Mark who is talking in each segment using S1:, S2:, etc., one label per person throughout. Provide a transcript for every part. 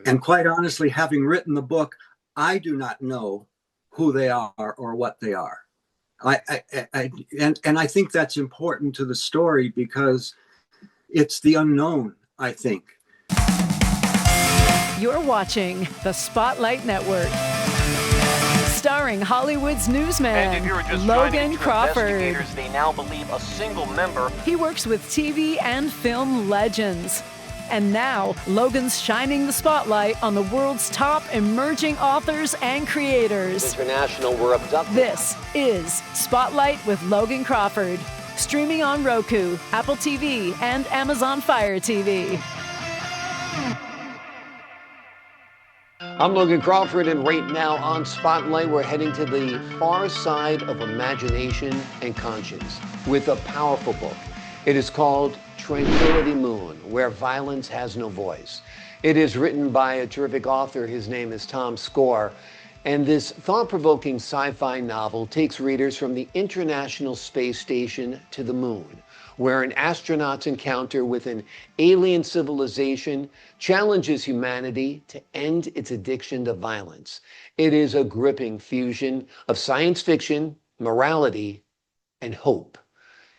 S1: And quite honestly, having written the book, I do not know who they are or what they are. And I think that's important to the story because it's the unknown, I think.
S2: You're watching the Spotlight Network, starring Hollywood's newsman, Logan Crawford.
S3: They now believe a single member.
S2: He works with TV and film legends. And now, Logan's shining the spotlight on the world's top emerging authors and creators.
S3: International were abducted.
S2: This is Spotlight with Logan Crawford, streaming on Roku, Apple TV, and Amazon Fire TV.
S4: I'm Logan Crawford, and right now on Spotlight, we're heading to the far side of imagination and conscience with a powerful book. It is called Tranquility Moon, Where Violence Has No Voice. It is written by a terrific author. His name is Tom Skore. And this thought-provoking sci-fi novel takes readers from the International Space Station to the moon, where an astronaut's encounter with an alien civilization challenges humanity to end its addiction to violence. It is a gripping fusion of science fiction, morality, and hope,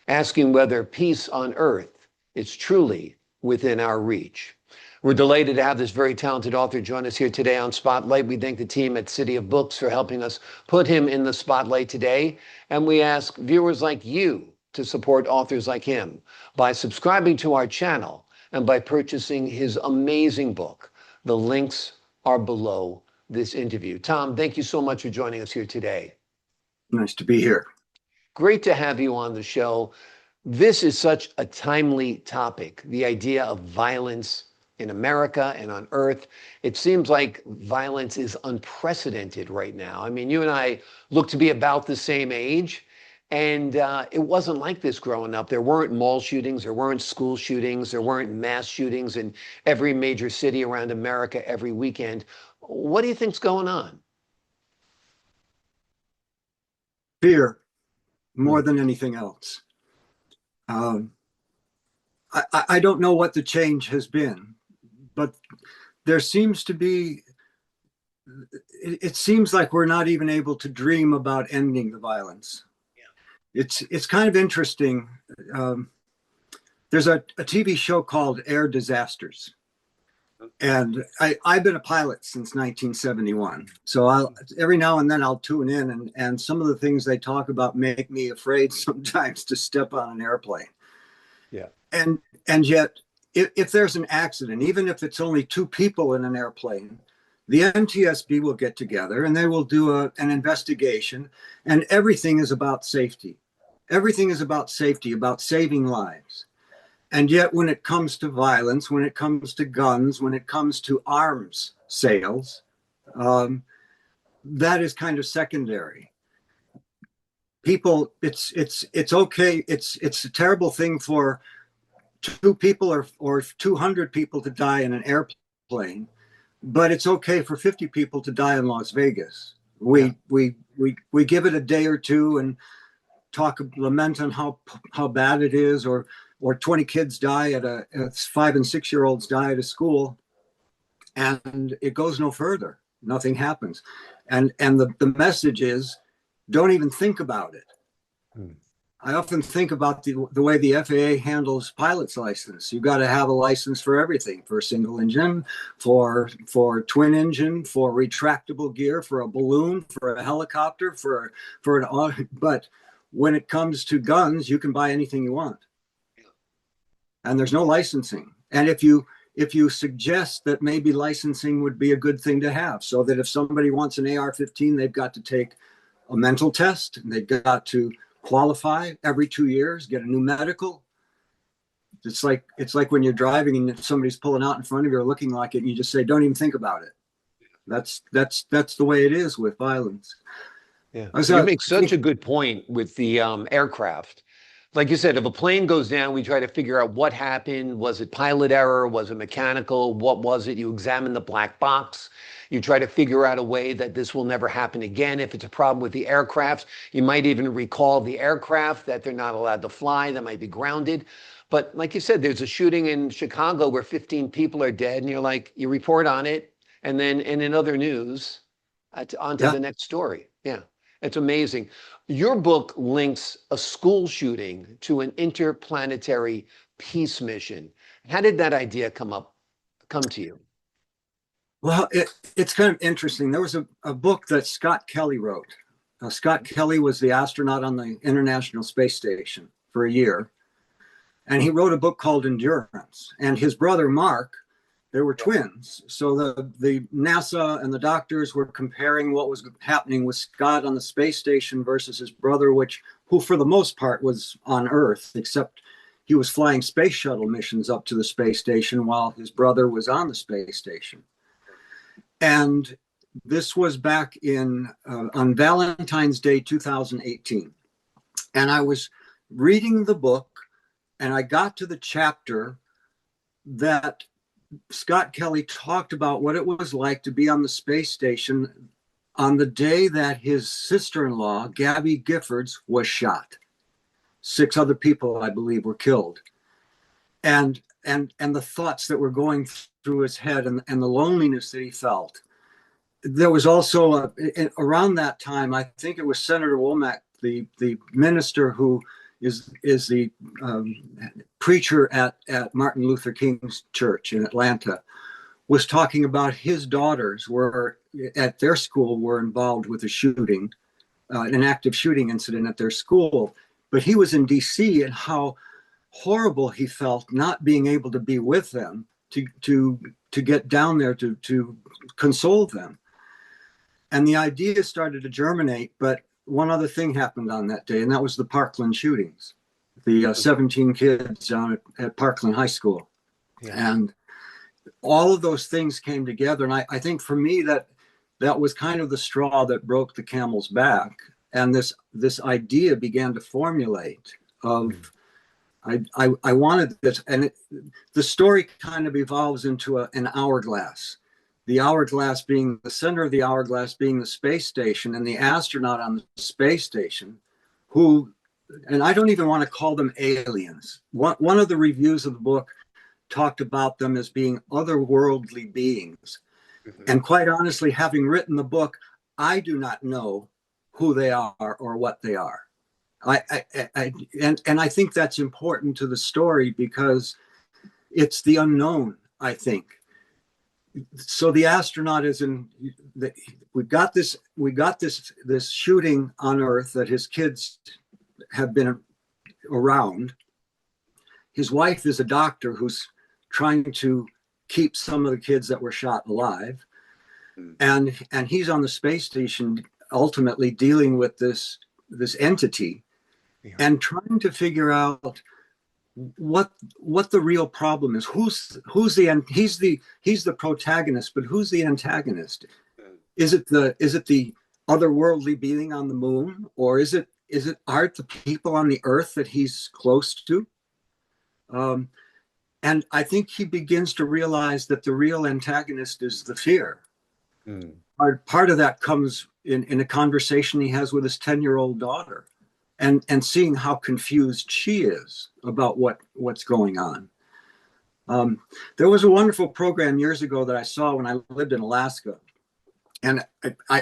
S4: asking whether peace on Earth is truly within our reach. We're delighted to have this very talented author join us here today on Spotlight. We thank the team at City of Books for helping us put him in the spotlight today. And we ask viewers like you to support authors like him by subscribing to our channel and by purchasing his amazing book. The links are below this interview. Tom, thank you so much for joining us here today.
S1: Nice to be here.
S4: Great to have you on the show. This is such a timely topic, the idea of violence in America and on Earth. It seems like violence is unprecedented right now. I mean, you and I look to be about the same age, and it wasn't like this growing up. There weren't mall shootings, there weren't school shootings, there weren't mass shootings in every major city around America every weekend. What do you think's going on?
S1: Fear, more than anything else. I don't know what the change has been, but there seems to be, it seems like we're not even able to dream about ending the violence. Yeah. It's kind of interesting. There's a TV show called Air Disasters. And I've been a pilot since 1971. So every now and then I'll tune in, and some of the things they talk about make me afraid sometimes to step on an airplane.
S4: Yeah.
S1: And yet, if there's an accident, even if it's only two people in an airplane, the NTSB will get together and they will do an investigation, and everything is about safety. Everything is about safety, about saving lives. And yet when it comes to violence, when it comes to guns, when it comes to arms sales, that is kind of secondary. People, it's okay. It's a terrible thing for two people or 200 people to die in an airplane, but it's okay for 50 people to die in Las Vegas. We give it a day or two and lament on how bad it is, or 20 kids die 5 and 6 year olds die at a school, and it goes no further. Nothing happens. And the message is, don't even think about it. I often think about the way the FAA handles pilot's license. You've got to have a license for everything, for a single engine, for twin engine, for retractable gear, for a balloon, for a helicopter, but when it comes to guns, you can buy anything you want. And there's no licensing. And if you suggest that maybe licensing would be a good thing to have, so that if somebody wants an AR-15, they've got to take a mental test, and they've got to qualify every 2 years, get a new medical. It's like when you're driving and somebody's pulling out in front of you or looking like it, and you just say, don't even think about it. That's the way it is with violence.
S4: Yeah, you make such a good point with the aircraft. Like you said, if a plane goes down, we try to figure out what happened. Was it pilot error? Was it mechanical? What was it? You examine the black box. You try to figure out a way that this will never happen again. If it's a problem with the aircraft, you might even recall the aircraft, that they're not allowed to fly, that might be grounded. But like you said, there's a shooting in Chicago where 15 people are dead, and you're like, you report on it, and then in other news, on to
S1: Yeah.
S4: the next story. Yeah, it's amazing. Your book links a school shooting to an interplanetary peace mission. How did that idea come to you?
S1: Well, it's kind of interesting. There was a book that Scott Kelly wrote. Scott Kelly was the astronaut on the International Space Station for a year. And he wrote a book called Endurance. And his brother, Mark, they were twins. So the NASA and the doctors were comparing what was happening with Scott on the space station versus his brother, who for the most part was on Earth, except he was flying space shuttle missions up to the space station while his brother was on the space station. And this was back on Valentine's Day 2018. And I was reading the book, and I got to the chapter that Scott Kelly talked about what it was like to be on the space station on the day that his sister-in-law, Gabby Giffords, was shot. 6 other people, I believe, were killed. And the thoughts that were going through his head and the loneliness that he felt. There was also around that time, I think it was Senator Womack, the minister who is the preacher at Martin Luther King's church in Atlanta, was talking about his daughters were at their school were involved with a shooting, an active shooting incident at their school. But he was in DC, and how horrible he felt not being able to be with them to get down there to console them. And the idea started to germinate, but one other thing happened on that day, and that was the Parkland shootings, the 17 kids down at Parkland High School. Yeah. And all of those things came together. And I think for me that was kind of the straw that broke the camel's back. And this idea began to formulate of, I wanted this, and the story kind of evolves into an hourglass. The hourglass being the center of the hourglass being the space station, and the astronaut on the space station who, and I don't even want to call them aliens. One of the reviews of the book talked about them as being otherworldly beings. Mm-hmm. And quite honestly, having written the book, I do not know who they are or what they are. And I think that's important to the story because it's the unknown, I think. So the astronaut is we got this shooting on Earth that his kids have been around. His wife is a doctor who's trying to keep some of the kids that were shot alive. And he's on the space station ultimately dealing with this entity, yeah, and trying to figure out what the real problem is. He's the protagonist, but who's the antagonist? Is it the otherworldly being on the moon, or aren't the people on the Earth that he's close to? And I think he begins to realize that the real antagonist is the fear. Mm. Part of that comes in a conversation he has with his 10-year-old daughter, and seeing how confused she is about what's going on. There was a wonderful program years ago that I saw when I lived in Alaska, and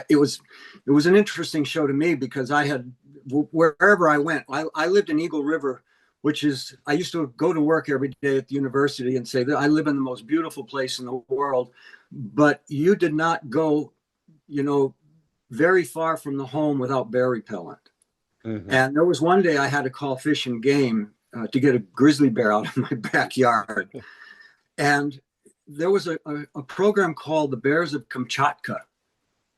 S1: it was an interesting show to me because wherever I went, I lived in Eagle River, which is, I used to go to work every day at the university and say that I live in the most beautiful place in the world, but you did not go, very far from the home without bear repellent. Mm-hmm. And there was one day I had to call Fish and Game to get a grizzly bear out of my backyard. And there was a program called The Bears of Kamchatka.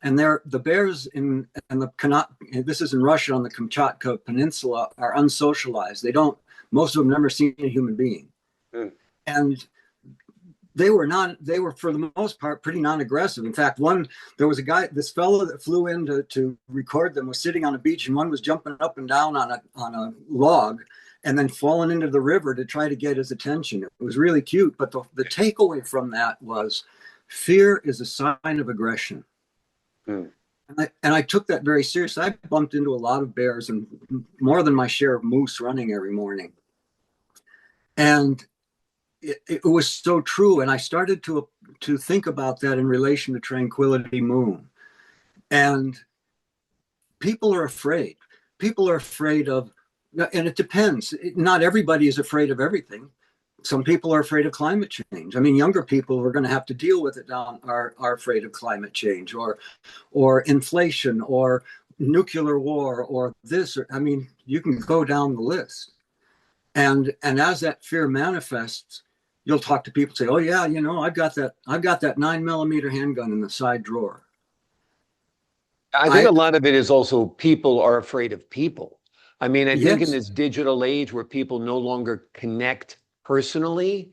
S1: And the bears this is in Russia on the Kamchatka Peninsula, are unsocialized. Most of them never seen a human being. Mm. And they were for the most part pretty non-aggressive. In fact, there was this fellow that flew in to record them was sitting on a beach, and one was jumping up and down on a log and then falling into the river to try to get his attention. It was really cute. But the takeaway from that was fear is a sign of aggression. Mm. And I took that very seriously. I bumped into a lot of bears and more than my share of moose running every morning. And it was so true. And I started to think about that in relation to Tranquility Moon. And people are afraid. People are afraid of, and it depends. Not everybody is afraid of everything. Some people are afraid of climate change. I mean, younger people who are going to have to deal with it now are afraid of climate change, or inflation, or nuclear war, or this. Or, I mean, you can go down the list. And as that fear manifests, you'll talk to people, say, "Oh yeah, you know, I've got that 9mm handgun in the side drawer."
S4: I think
S1: I
S4: a lot of it is also people are afraid of people. I mean, I think in
S1: Yes,
S4: this digital age where people no longer connect personally,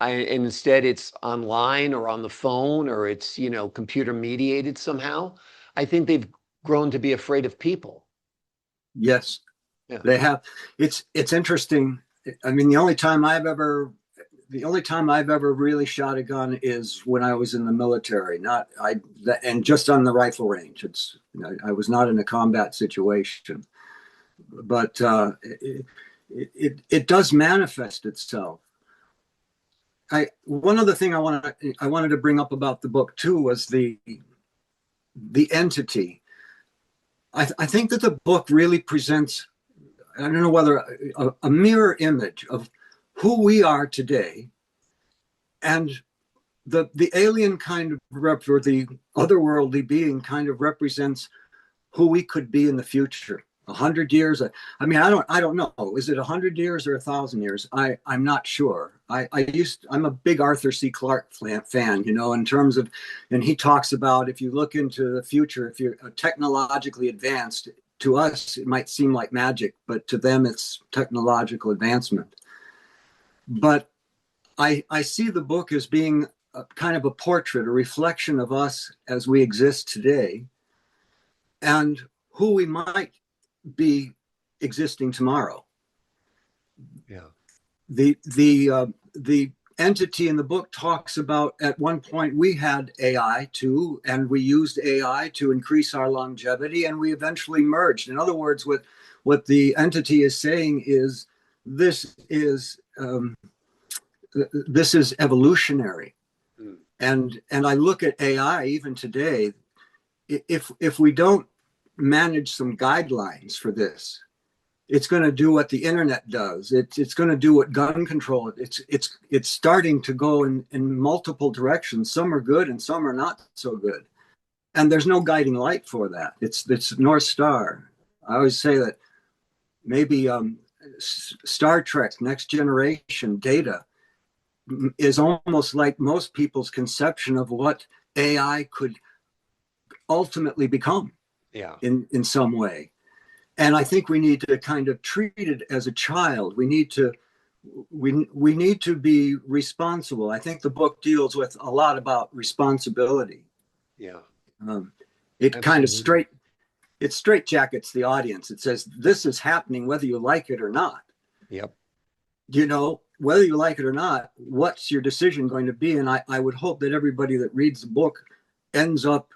S4: and instead it's online or on the phone or it's, computer mediated somehow, I think they've grown to be afraid of people.
S1: yes,
S4: Yeah.
S1: they have. It's interesting. I mean, the only time I've ever really shot a gun is when I was in the military. And just on the rifle range. I was not in a combat situation, but it does manifest itself. One other thing I wanted to bring up about the book too was the entity. I think that the book really presents, I don't know whether a mirror image of who we are today, and the alien kind of or the otherworldly being kind of represents who we could be in the future. 100 years. I mean, I don't know. Is it 100 years or 1,000 years? I'm not sure. I'm a big Arthur C. Clarke fan, in terms of, and he talks about, if you look into the future, if you're technologically advanced, to us it might seem like magic, but to them it's technological advancement. But I see the book as being kind of a portrait, a reflection of us as we exist today, and who we might be existing tomorrow.
S4: Yeah.
S1: The entity in the book talks about, at one point we had AI too, and we used AI to increase our longevity, and we eventually merged. In other words, what the entity is saying is this is evolutionary.
S4: Mm.
S1: And I look at AI even today. If we don't manage some guidelines for this, it's going to do what the internet does. It's going to do what gun control. It's starting to go in multiple directions. Some are good and some are not so good, and there's no guiding light for that. It's North Star. I always say that maybe Star Trek Next Generation Data is almost like most people's conception of what AI could ultimately become.
S4: Yeah.
S1: In some way. And I think we need to kind of treat it as a child. We need to be responsible. I think the book deals with a lot about responsibility.
S4: Yeah.
S1: It
S4: Absolutely.
S1: kind of straitjackets the audience. It says, this is happening whether you like it or not.
S4: Yep.
S1: Whether you like it or not, what's your decision going to be? And I would hope that everybody that reads the book ends up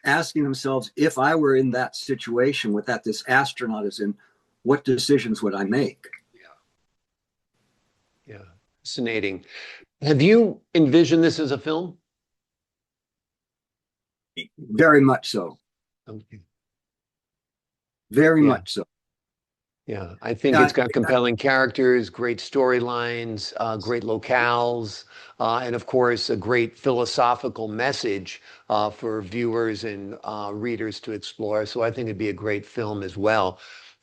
S1: asking themselves, if I were in that situation with this astronaut is in, what decisions would I make?
S4: Yeah. Fascinating. Have you envisioned this as a film?
S1: Very much so.
S4: Okay.
S1: Very much so.
S4: Yeah, I think it's got compelling characters, great storylines, great locales, and of course, a great philosophical message for viewers and readers to explore. So I think it'd be a great film as well.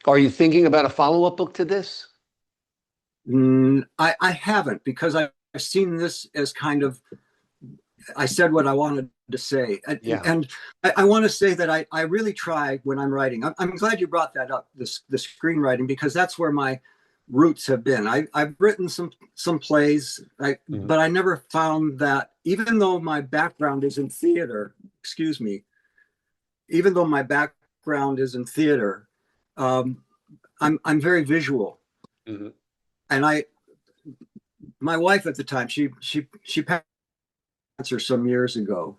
S4: Are you thinking about a follow-up book to this?
S1: I haven't, because I've seen this as kind of, I said what I wanted to say. And I want to say that I really try when I'm writing. I'm glad you brought that up, the screenwriting, because that's where my roots have been. I've written some plays, but I never found that, even though my background is in theater, even though my background is in theater, I'm very visual. Mm-hmm. And my wife at the time, she passed cancer some years ago,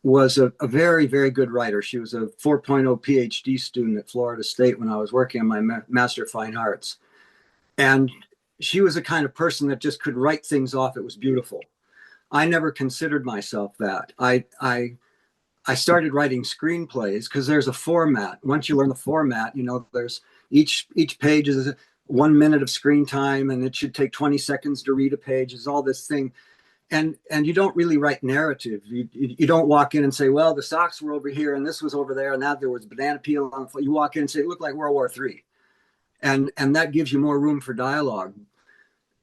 S1: was a very, very good writer. She was a 4.0 PhD student at Florida State when I was working on my Master of Fine Arts. And she was the kind of person that just could write things off. It was beautiful. I never considered myself that. I started writing screenplays because there's a format. Once you learn the format, there's each page is 1 minute of screen time, and it should take 20 seconds to read a page. It's all this thing. And you don't really write narrative. You don't walk in and say, well, the socks were over here and this was over there and that there was banana peel on the floor. You walk in and say, it looked like World War III. And that gives you more room for dialogue.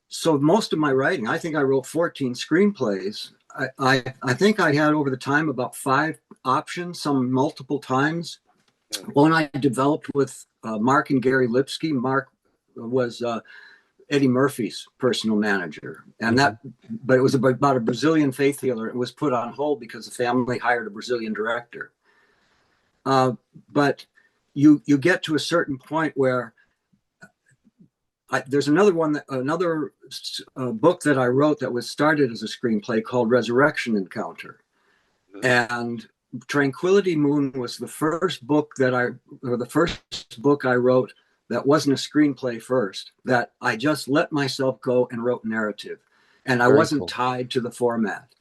S1: So most of my writing, I think I wrote 14 screenplays. I think I had over the time about 5 options, some multiple times. One I developed with Mark and Gary Lipsky. Mark was Eddie Murphy's personal manager, but it was about a Brazilian faith healer. It was put on hold because the family hired a Brazilian director. But you get to a certain point where there's another book that I wrote that was started as a screenplay called Resurrection Encounter, and Tranquility Moon was the first book I wrote that wasn't a screenplay first, that I just let myself go and wrote narrative, and I wasn't tied to the format.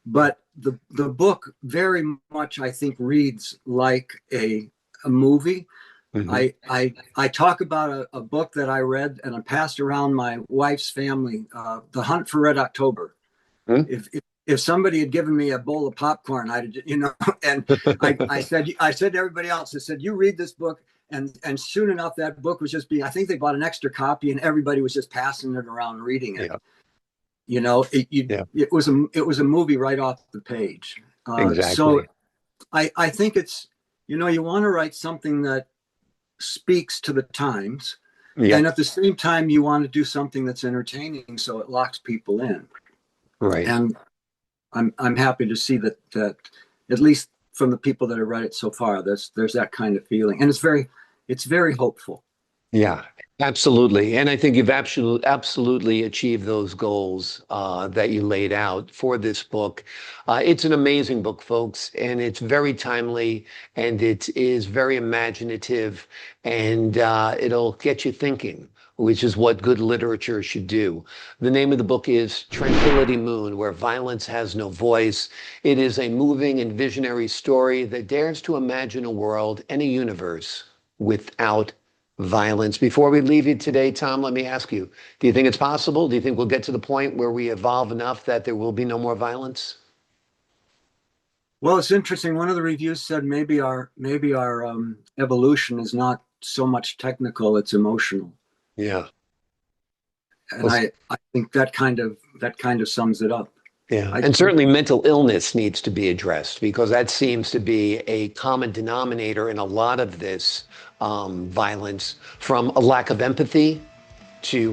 S1: But the book very much, I think, reads like a movie. Mm-hmm. I talk about a book that I read and I passed around my wife's family, The Hunt for Red October. Mm-hmm. If somebody had given me a bowl of popcorn, and I said to everybody else, I said, you read this book, and soon enough that book was just I think they bought an extra copy and everybody was just passing it around reading it. Yeah. It was a movie right off the page. Exactly. So I think it's, you want to write something that speaks to the times, and at the same time you want to do something that's entertaining so it locks people in. Right. And I'm happy to see that at least from the people that have read it so far, there's that kind of feeling, and it's very hopeful. Yeah, absolutely. And I think you've absolutely achieved those goals that you laid out for this book. It's an amazing book, folks, and it's very timely, and it is very imaginative, and it'll get you thinking, which is what good literature should do. The name of the book is Tranquility Moon, Where Violence Has No Voice. It is a moving and visionary story that dares to imagine a world and a universe without violence. Before we leave you today, Tom, let me ask you, do you think it's possible? Do you think we'll get to the point where we evolve enough that there will be no more violence? Well, it's interesting. One of the reviews said maybe our evolution is not so much technical, it's emotional. Yeah. And I think that kind of sums it up. Yeah. And certainly mental illness needs to be addressed, because that seems to be a common denominator in a lot of this violence, from a lack of empathy to,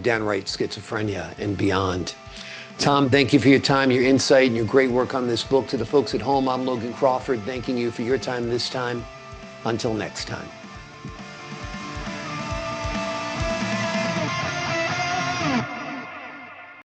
S1: downright schizophrenia and beyond. Tom, thank you for your time, your insight, and your great work on this book. To the folks at home, I'm Logan Crawford, thanking you for your time this time. Until next time.